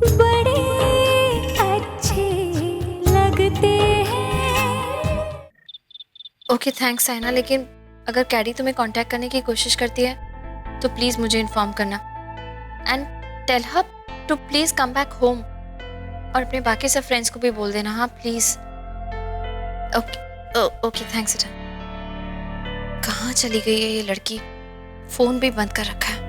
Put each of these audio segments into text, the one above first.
बड़े अच्छे लगते हैं। ओके थैंक्स साइना, लेकिन अगर कैडी तुम्हें कांटेक्ट करने की कोशिश करती है तो प्लीज मुझे इन्फॉर्म करना and tell her to please come back home, और अपने बाकी सब फ्रेंड्स को भी बोल देना, हाँ प्लीज। ओके ओके थैंक्स इटा। कहाँ चली गई है ये लड़की, फोन भी बंद कर रखा है।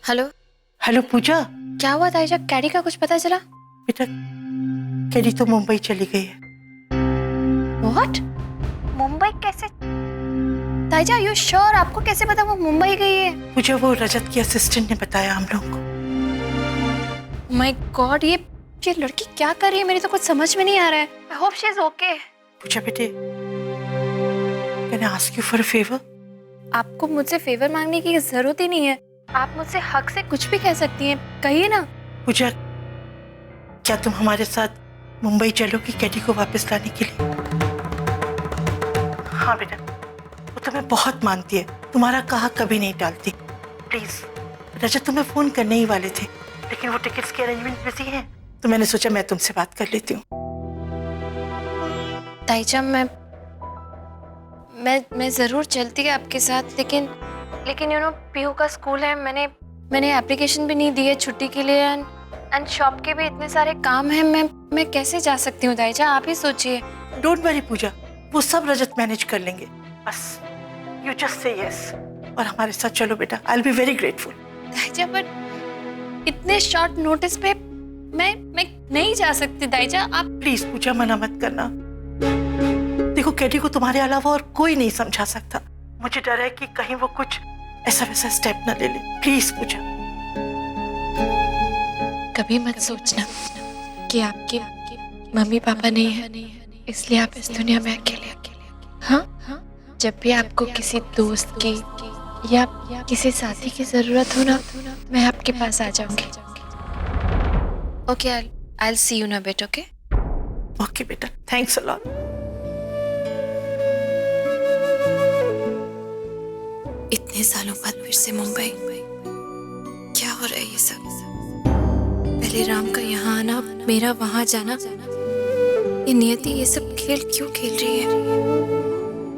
हेलो हेलो पूजा। क्या हुआ ताईजा, कैडी का कुछ पता चला? बेटा कैडी तो मुंबई चली गई है। व्हाट? मुंबई कैसे? ताईजा यू श्योर? आपको कैसे पता वो मुंबई गई है? पूजा वो रजत की असिस्टेंट ने बताया हम लोग को। माय गॉड, ये लड़की क्या कर रही है, मेरी तो कुछ समझ में नहीं आ रहा है। I hope she is okay. Pooja बेटे, can I ask you for a favour? आपको मुझसे फेवर मांगने की जरूरत ही नहीं है, आप मुझसे हक से कुछ भी कह सकती हैं, कहिए ना। पूजा क्या तुम हमारे साथ मुंबई चलोगी कैडी को वापस लाने के लिए? हाँ बेटा, वो तुम्हें बहुत मानती है, तुम्हारा कहा कभी नहीं टालती। प्लीज, रजत तुम्हें फोन करने ही वाले थे लेकिन वो टिकट्स के अरेंजमेंट बिजी हैं, तो मैंने सोचा मैं तुमसे बात कर लेती हूँ। ताईजा मैं जरूर चलती है आपके साथ, लेकिन यू नो पीहू का स्कूल है, मैंने एप्लीकेशन भी नहीं दी है छुट्टी के लिए, एंड शॉप के भी इतने सारे काम हैं, मैं कैसे जा सकती हूँ ताईजा, आप ही सोचिए। डोंट वरी पूजा, वो सब रजत मैनेज कर लेंगे, बस यू जस्ट से यस और हमारे साथ चलो बेटा। I will be very grateful. ताईजा बट इतने शॉर्ट नोटिस पे मैं नहीं जा सकती ताईजा, आप प्लीज पूजा मना मत करना। देखो कैडी को तुम्हारे अलावा और कोई नहीं समझा सकता, मुझे डर है कि कहीं वो कुछ ऐसा वैसा स्टेप ना ले ले। प्लीज पूजा। कभी मत सोचना कि आपके मम्मी पापा नहीं है इसलिए आप इस दुनिया में अकेले। हाँ, जब भी आपको किसी दोस्त की या किसी साथी की जरूरत हो ना, मैं आपके पास आ जाऊंगी। Okay, I will see you in a bit. Okay okay बेटा, थैंक्स अ लॉट। इतने सालों बाद फिर से मुंबई, क्या हो रहा है ये सब? पहले राम का यहाँ आना, मेरा वहां जाना, ये नियति ये सब खेल क्यों खेल रही है?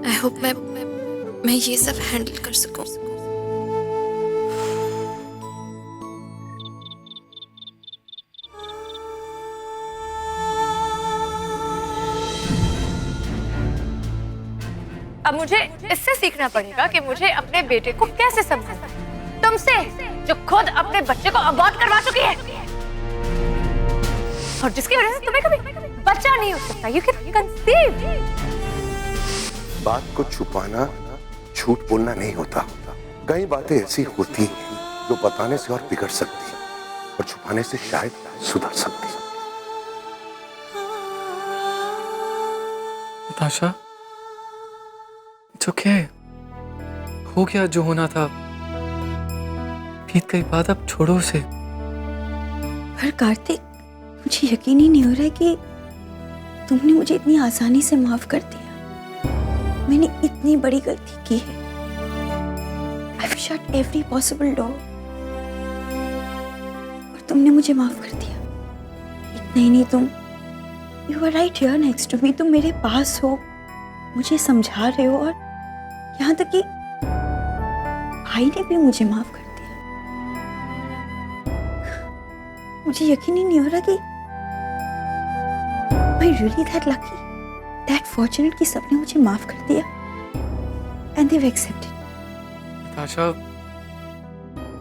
आई होप मैं ये सब हैंडल कर सकूं। अब मुझे इससे सीखना पड़ेगा कि मुझे अपने बेटे को कैसे संभालना, तुमसे जो खुद अपने बच्चे को अबॉर्ट करवा चुकी है और जिसकी वजह से तुम्हें कभी बच्चा नहीं हो सकता। You can conceive। बात को छुपाना झूठ बोलना नहीं होता, कई बातें ऐसी होती हैं जो बताने से और बिगड़ सकती है और छुपाने से शायद सुधर सकती है। नताशा, क्या है? हो गया जो होना था, बीत गई बात, अब छोड़ो उसे। पर कार्तिक, मुझे यकीन ही नहीं हो रहा है कि तुमने मुझे इतनी आसानी से माफ कर दिया। मैंने इतनी बड़ी गलती की है। I've shut every possible door और तुमने मुझे माफ कर दिया। इतना ही नहीं, तुम You were right here next to me। तुम मेरे पास हो, मुझे समझा रहे हो, और यहाँ तक कि भाई ने भी मुझे माफ कर दिया। मुझे यकीन ही नहीं हो रहा कि मैं really that lucky, that fortunate कि सबने मुझे माफ कर दिया and they've accepted। नताशा,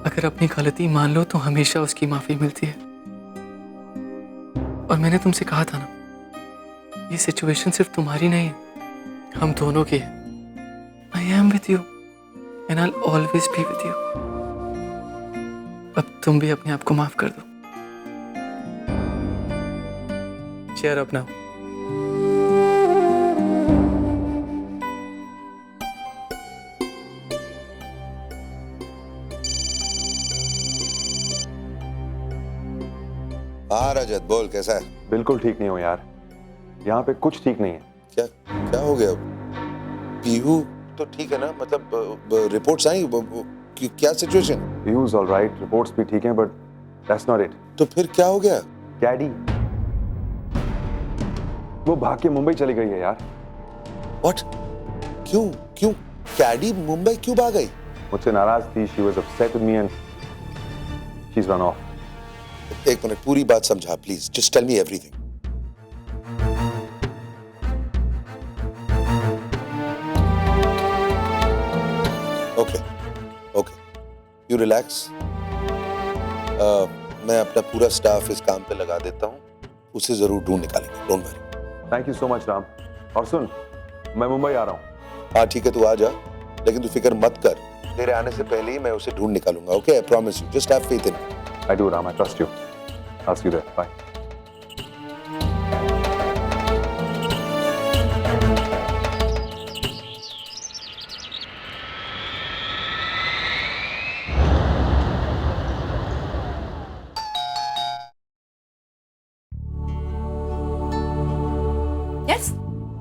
अगर अपनी गलती मान लो तो हमेशा उसकी माफी मिलती है, और मैंने तुमसे कहा था ना, ये सिचुएशन सिर्फ तुम्हारी नहीं है, हम दोनों की है। I am with you and I'll always be with you। अब तुम भी अपने आप को माफ कर दो। Cheer up now. हाँ रजत, बोल कैसा है? बिल्कुल ठीक नहीं हो यार, यहाँ पे कुछ ठीक नहीं है। क्या क्या हो गया? पीहू तो ठीक है ना, मतलब रिपोर्ट्स आई, क्या situation? Views all right, reports भी ठीक हैं, बट दैट्स नॉट इट। तो फिर क्या हो गया? कैडी वो भाग के मुंबई चली गई है यार। व्हाट? क्यों क्यों कैडी मुंबई क्यों भाग गई? मुझसे नाराज थी, she was upset with me and she is run off. एक मिनट, पूरी बात समझा please, just tell me everything. Okay okay, you relax. मैं अपना पूरा स्टाफ इस काम पे लगा देता हूँ, उसे जरूर ढूंढ निकालेंगे, don't worry. Thank you so much Ram. और सुन, मैं मुंबई आ रहा हूँ। हाँ ठीक है, तू आ जा, लेकिन तू फिक्र मत कर, तेरे आने से पहले ही मैं उसे ढूंढ निकालूंगा। Okay, I promise you, just have faith in me. I do Ram, I trust you. I'll see you there. Bye. Yes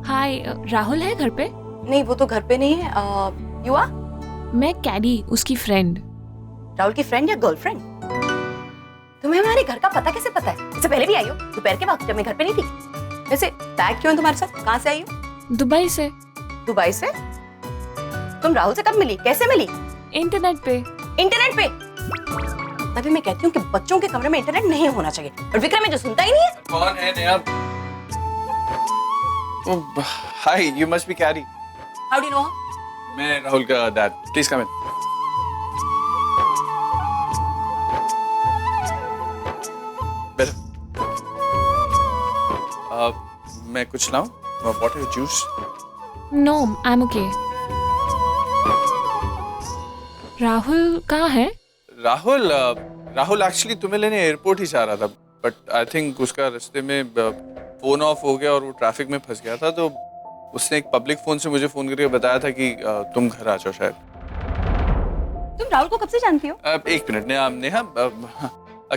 hi Rahul है घर पे? नहीं, वो तो घर पे नहीं है। You are? मैं कैडी, उसकी फ्रेंड। राहुल की फ्रेंड या गर्लफ्रेंड? तुम्हें हमारे घर का पता कैसे पता है? इससे पहले भी आई हो दोपहर के वक्त जब मैं घर पे नहीं थी। वैसे बैग क्यों है तुम्हारे साथ? कहाँ से आई हो? दुबई से। दुबई से? तुम राहुल से कब मिली, कैसे मिली? इंटरनेट पे। इंटरनेट पे? तभी मैं कहती हूँ कि बच्चों के कमरे में इंटरनेट नहीं होना चाहिए, और विक्रम है जो सुनता ही नहीं है। कौन है Neha? Hi, you must be Carrie. How do you know? मैं राहुल का डैड। प्लीज कम इन। मैं कुछ लाऊं? वाटर या juice? No, I am okay. Rahul कहाँ है? राहुल राहुल एक्चुअली तुम्हें लेने एयरपोर्ट ही जा रहा था, बट आई थिंक उसका रास्ते में फोन ऑफ हो गया और वो ट्रैफिक में फंस गया था, तो उसने एक पब्लिक फोन से मुझे फोन करके बताया था कि तुम घर आ जाओ शायद। तुम राहुल को कब से जानती हो? एक minute Neha,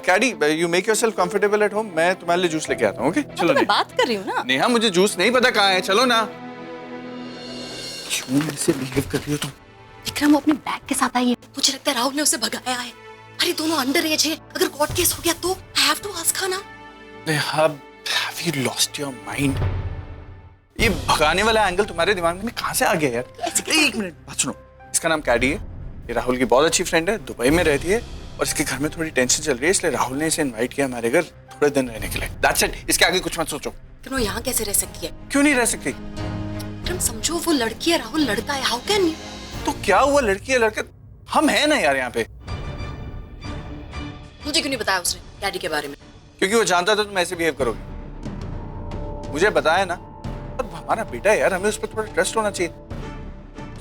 Cady you make yourself comfortable at home, मैं तुम्हारे लिए जूस लेके आता हूँ। ओके चलो। मैं बात कर रही हूँ ना। नेहा, मुझे जूस नहीं पता कहाँ है, चलो ना। क्यों ऐसे बिहेव कर रही हो तुम? विक्रम वो अपने बैग के साथ आई है, मुझे लगता है राहुल ने उसे भगाया है। अरे दोनों अंडर एज है, अगर कोर्ट केस हो गया तो I have to ask her ना। Neha, have you lost your mind? ये भगाने वाला एंगल तुम्हारे दिमाग में कहाँ से आ गया यार? एक मिनट बात सुनो, इसका नाम कैडी है, ये राहुल की बहुत अच्छी फ्रेंड है, दुबई में रहती है और इसके घर में थोड़ी टेंशन चल रही है, इसलिए राहुल ने इसे इनवाइट किया हमारे घर थोड़े दिन रहने के लिए। दैट्स इट, इसके आगे कुछ मत सोचो। वो यहाँ कैसे रह सकती है? क्यों नहीं रह सकती? तुम समझो, वो लड़की है, राहुल लड़का है, हाउ कैन यू? तो क्या हुआ, लड़की है लड़का, हम हैं ना यार यहाँ पे। मुझे क्यों नहीं बताया उसने डैडी के बारे में? क्योंकि वो जानता था तुम ऐसे बिहेव करोगे, मुझे बताया ना। अब हमारा बेटा है यार, हमें उस पर थोड़ा ट्रस्ट होना चाहिए।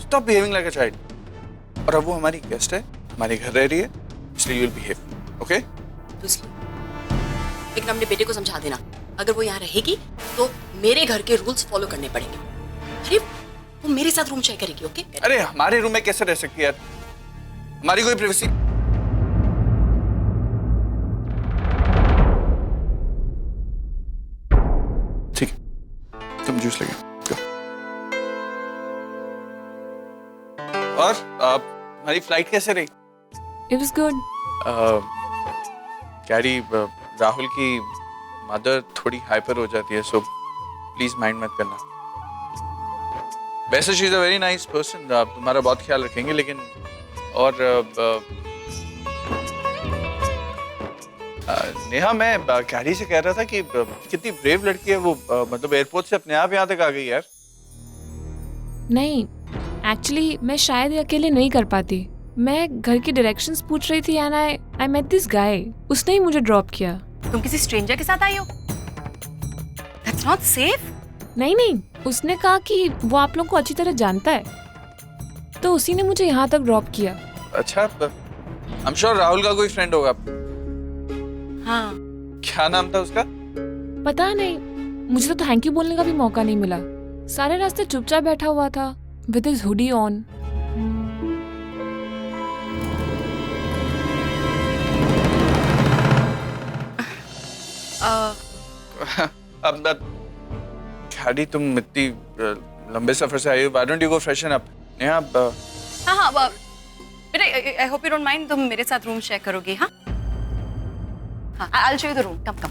Stop behaving like a child. और अब वो हमारी गेस्ट है, हमारे घर रह रही है, इसलिए यू विल बिहेव, ओके? लेकिन अपने बेटे को समझा देना, अगर वो यहाँ रहेगी तो मेरे घर के रूल्स फॉलो करने पड़ेंगे। अरे वो मेरे साथ रूम शेयर करेगी, ओके? अरे हमारे रूम में कैसे रह सकती है यार, हमारी कोई प्राइवेसी? ठीक है, तुम जूस लेके go। और हमारी फ्लाइट कैसे रही? It was good. कैडी, राहुल की मदर थोड़ी हाइपर हो जाती है, सो प्लीज माइंड मत करना। वैसे she is a very nice person, तुम्हारा बहुत ख्याल रखेंगे, लेकिन और नेहा, मैं कैडी से कह रहा था कि कितनी ब्रेव लड़की है वो, मतलब एयरपोर्ट से अपने आप यहाँ तक आ गई यार। नहीं, एक्चुअली मैं शायद ये अकेले नहीं कर पाती। मैं घर की डायरेक्शंस पूछ रही थी and I met this guy, उसने ही मुझे ड्रॉप किया। तुम किसी स्ट्रेंजर के साथ आई हो? That's not safe. नहीं, उसने कहा कि वो आप लोग को अच्छी तरह जानता है, तो उसी ने मुझे यहाँ तक ड्रॉप किया। अच्छा, आई एम श्योर राहुल का कोई फ्रेंड होगा। हाँ। क्या नाम था उसका? पता नहीं, मुझे तो थैंक यू बोलने का भी मौका नहीं मिला। सारे रास्ते चुपचाप बैठा हुआ था विद हिज हुडी ऑन। अब कैडी, तुम इतनी लंबे सफर से आई हो, why don't you go freshen up? Neha, हाँ, बेटे, I hope you don't mind, तुम मेरे साथ रूम शेयर करोगी? हाँ हाँ, I will show you the room, come come.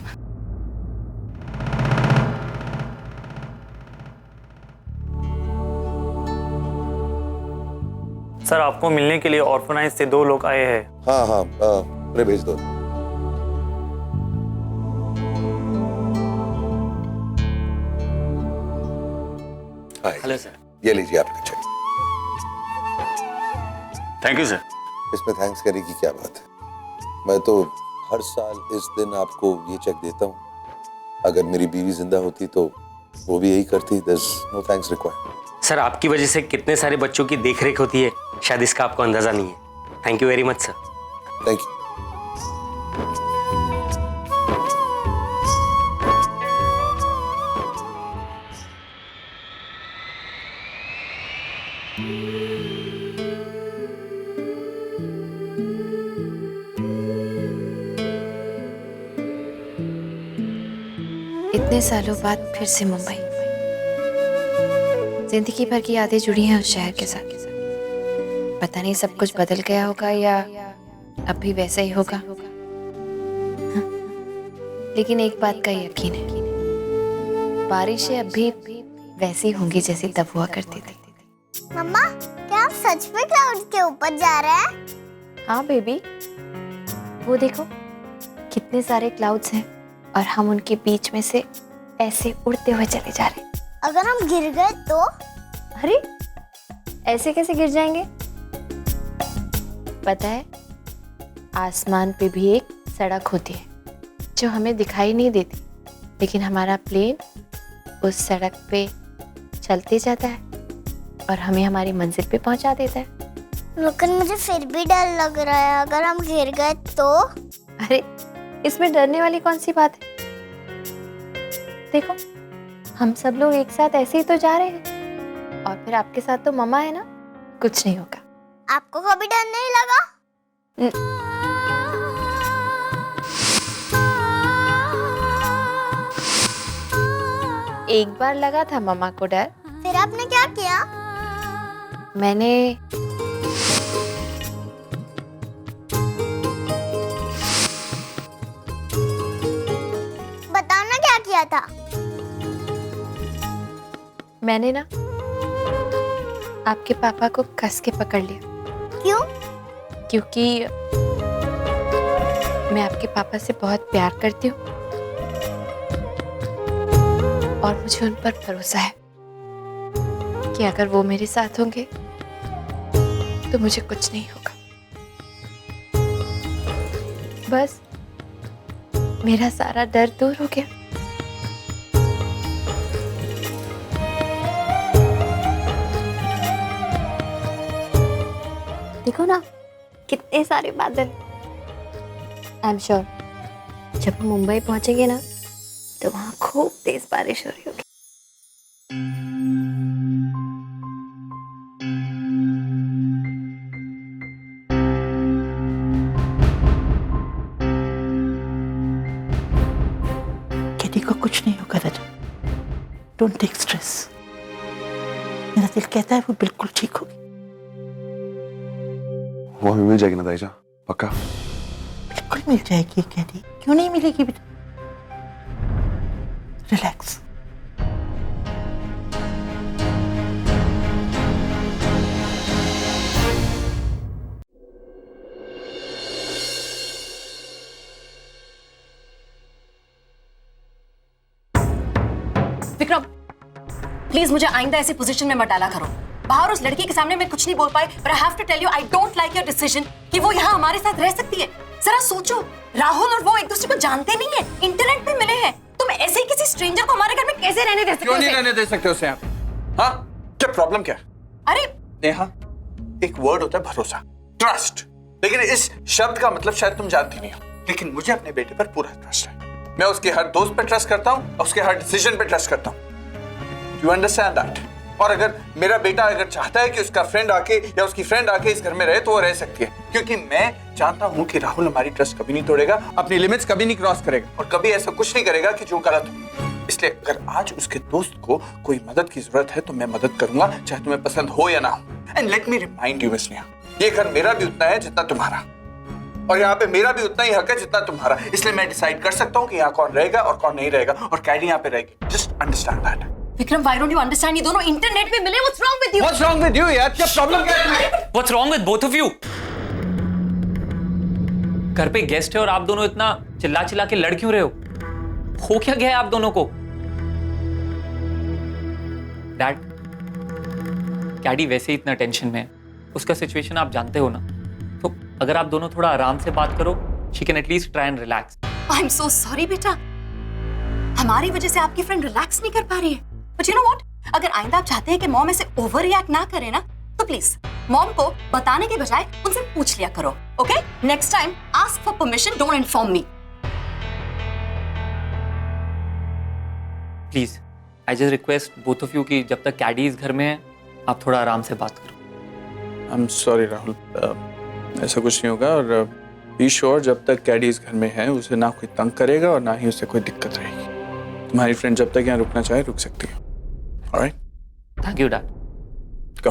Sir, आपको मिलने के लिए ऑर्फनाइज से 2 लोग आए हैं। हाँ हाँ, उन्हें भेज दो। Hello sir. ये लीजिए आपका चेक। Thank you sir. इसमें थैंक्स करने की क्या बात है? मैं तो हर साल इस दिन आपको ये चेक देता हूँ। अगर मेरी बीवी जिंदा होती तो वो भी यही करती। There's no thanks required। Sir, आपकी वजह से कितने सारे बच्चों की देखरेख होती है, शायद इसका आपको अंदाजा नहीं है। Thank you very much sir. Thank you. इतने सालों बाद फिर से मुंबई। जिंदगी भर की यादें जुड़ी हैं उस शहर के साथ। पता नहीं सब कुछ बदल गया होगा या अब भी वैसा ही होगा। लेकिन एक बात का यकीन है, बारिशें अब भी वैसी होंगी जैसी तब हुआ करती थी। मम्मा, क्या आप सच में क्लाउड के ऊपर जा रहे हैं? हाँ बेबी, वो देखो कितने सारे क्लाउड्स हैं और हम उनके बीच में से ऐसे उड़ते हुए चले जा रहे हैं। अगर हम गिर गए तो? अरे ऐसे कैसे गिर जाएंगे? पता है, आसमान पे भी एक सड़क होती है जो हमें दिखाई नहीं देती, लेकिन हमारा प्लेन उस सड़क पे चलते जाता है और हमें हमारी मंजिल पे पहुंचा देता है। लेकिन मुझे फिर भी डर लग रहा है, अगर हम गिर गए तो? अरे इसमें डरने वाली कौन सी बात है? देखो, हम सब लोग एक साथ ऐसे ही तो जा रहे हैं और फिर आपके साथ तो मम्मा है ना, कुछ नहीं होगा। आपको कभी डर नहीं लगा? एक बार लगा था मम्मा को डर। फिर आपने क्या किया? मैंने बताओ ना क्या किया था? मैंने ना आपके पापा को कस के पकड़ लिया। क्यों? क्योंकि मैं आपके पापा से बहुत प्यार करती हूँ और मुझे उन पर भरोसा है कि अगर वो मेरे साथ होंगे तो मुझे कुछ नहीं होगा। बस मेरा सारा डर दूर हो गया। देखो ना कितने सारे बादल। आई एम श्योर जब हम मुंबई पहुंचेंगे ना तो वहां खूब तेज बारिश हो रही होगी। केटी को कुछ नहीं होगा रजत। Don't take stress. मेरा दिल कहता है वो बिल्कुल ठीक होगी। वो हमें मिल जाएगी ना दाईजा, पक्का? बिल्कुल मिल जाएगी केटी, क्यों नहीं मिलेगी बेटा? रिलैक्स। विक्रम, प्लीज मुझे आइंदा ऐसी पोजीशन में मत डाला करो। बाहर उस लड़की के सामने मैं कुछ नहीं बोल पाई, but I have to tell you I don't like your decision कि वो यहाँ हमारे साथ रह सकती है। जरा सोचो, राहुल और वो एक दूसरे को जानते नहीं है, इंटरनेट पे मिले हैं। तुम ऐसे ही किसी स्ट्रेंजर को हमारे घर में कैसे रहने दे सकते हो? क्यों नहीं रहने दे सकते उसे आप? हाँ, क्या प्रॉब्लम क्या? अरे नेहा, एक वर्ड होता है भरोसा, ट्रस्ट। लेकिन इस शब्द का मतलब शायद तुम जानती नहीं हो, लेकिन मुझे अपने बेटे पर पूरा ट्रस्ट है। मैं उसके हर दोस्त पे ट्रस्ट करता हूँ और उसके हर डिसीजन पे ट्रस्ट करता हूँ। You understand that? और अगर मेरा बेटा अगर चाहता है कि उसका फ्रेंड आके या उसकी फ्रेंड आके इस घर में रहे तो वो रह सकती है, क्योंकि मैं जानता हूँ कि राहुल हमारी ट्रस्ट कभी नहीं तोड़ेगा, अपनी लिमिट्स कभी नहीं क्रॉस करेगा और कभी ऐसा कुछ नहीं करेगा कि जो गलत हो। इसलिए अगर आज उसके दोस्त को कोई मदद की जरूरत है तो मैं मदद करूंगा, चाहे तुम्हें पसंद हो या ना हो। And let me remind you miss Neha, ये घर मेरा भी उतना है जितना तुम्हारा, और यहाँ पे मेरा भी उतना ही हक है जितना तुम्हारा। इसलिए मैं डिसाइड कर सकता हूँ कि यहाँ कौन रहेगा और कौन नहीं रहेगा, और कैडी यहाँ पे रहेगी। Just understand that. Vikram, why don't you understand? ये दोनों इंटरनेट पे मिले। What's wrong with you? What's wrong with you यार? क्या प्रॉब्लम क्या है? What's wrong with both of you? घर पे गेस्ट है और आप दोनों इतना चिल्ला चिल्ला के लड़ क्यों रहे हो? हो क्या गया है आप दोनों को? डैड, कैडी वैसे ही इतना टेंशन में है, उसका सिचुएशन आप जानते हो ना। तो अगर आप दोनों थोड़ा आराम से बात करो, she can at least try and relax. I'm so sorry बेटा, हमारी वजह से आपकी फ्रेंड रिलैक्स नहीं कर पा रही है। But you know what? अगर आइंदा आप चाहते हैं कि मॉम ऐसे ओवर रिएक्ट ना करे ना, तो प्लीज मॉम को बताने के बजाय उनसे पूछ लिया करो। Okay? Next time ask for permission, don't inform me. Please, I just request both of you कि जब तक कैडी इस घर में है, आप थोड़ा आराम से बात करो। आई एम सॉरी राहुल, ऐसा कुछ नहीं होगा। और बी श्योर, जब तक कैडी इस घर में है उसे ना कोई तंग करेगा और ना ही उसे कोई दिक्कत रहेगी। तुम्हारी फ्रेंड जब तक यहाँ रुकना चाहे रुक सकती है। Alright? Thank you dad. Go.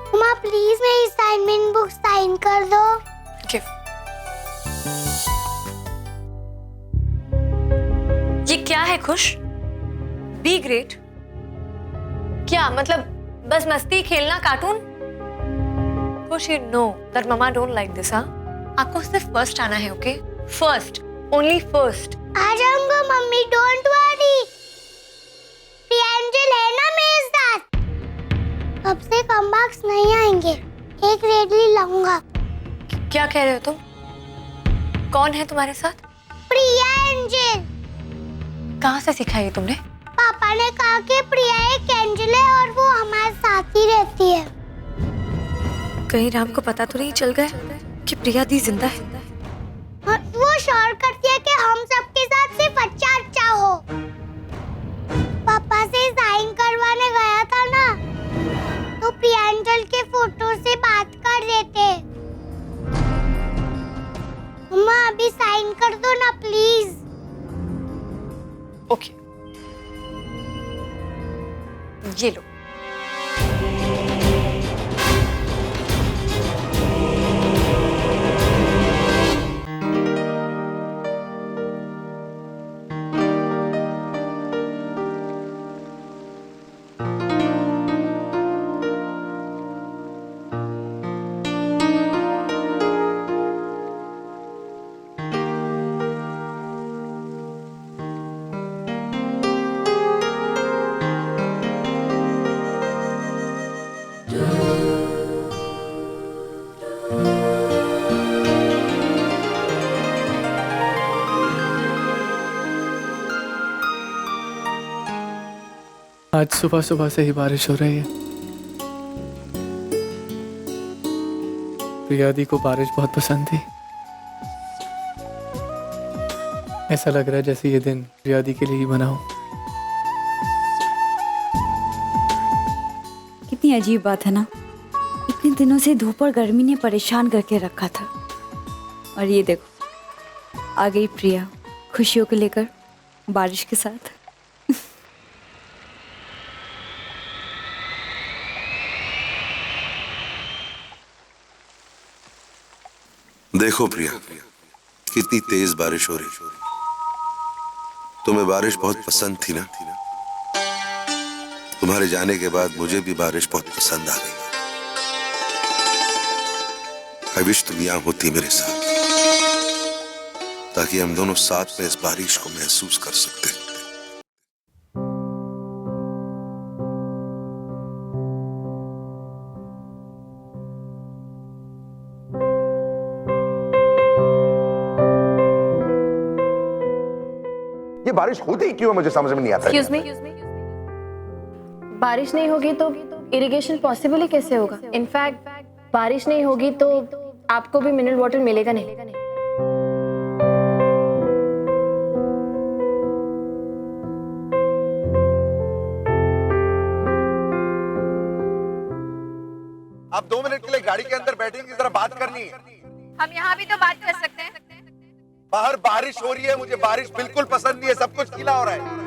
Mamma please मेरी असाइनमेंट बुक साइन कर दो। ये क्या है खुश? Be great? क्या मतलब बस मस्ती खेलना cartoon? Khush, you know that mamma don't like this. हाँ, आपको सिर्फ फर्स्ट आना है। ओके? First, only first. आ जाऊंगा मम्मी, डोंट वरी। एंजल है ना मेरे साथ, अब से कम मार्क्स नहीं आएंगे। एक रेडली लाऊंगा। क्या कह रहे हो तुम? कौन है तुम्हारे साथ? प्रिया एंजल। कहाँ से सीखा ये तुमने? पापा ने कहा कि प्रिया एक एंजल है और वो हमारे साथ ही रहती है। कहीं राम को पता तो नहीं चल गया कि प्रिया दी जिंदा है? वो शोर करती है कि हम सबके साथ सिर्फ अच्छा हो। पापा से साइन करवाने गया था ना, तो प्रिया एंजल के फोटो से बात कर देते। मम्मा अभी साइन कर दो ना प्लीज। ओके, ये लो। आज सुबह सुबह से ही बारिश हो रही है। प्रिया दी को बारिश बहुत पसंद थी। ऐसा लग रहा है जैसे ये दिन प्रिया दी के लिए ही बना हो। कितनी अजीब बात है ना, इतने दिनों से धूप और गर्मी ने परेशान करके रखा था, और ये देखो आ गई प्रिया खुशियों को लेकर बारिश के साथ। देखो प्रिया, कितनी तेज बारिश हो रही। तुम्हें बारिश बहुत पसंद थी ना? तुम्हारे जाने के बाद मुझे भी बारिश बहुत पसंद आ गई। आई विश तुम यहाँ होती मेरे साथ, ताकि हम दोनों साथ में इस बारिश को महसूस कर सकते। ये बारिश होती क्यों मुझे समझ में नहीं आता। Excuse me? बारिश नहीं होगी तो इरिगेशन पॉसिबल ही कैसे होगा? इनफैक्ट बारिश नहीं होगी तो आपको भी मिनरल वाटर मिलेगा नहीं। मिनट के लिए गाड़ी के अंदर बैठेंगे, जरा बात करनी है। हम यहाँ भी तो बात कर सकते हैं। बाहर बारिश हो रही है, मुझे बारिश बिल्कुल पसंद नहीं है, सब कुछ गीला हो रहा है।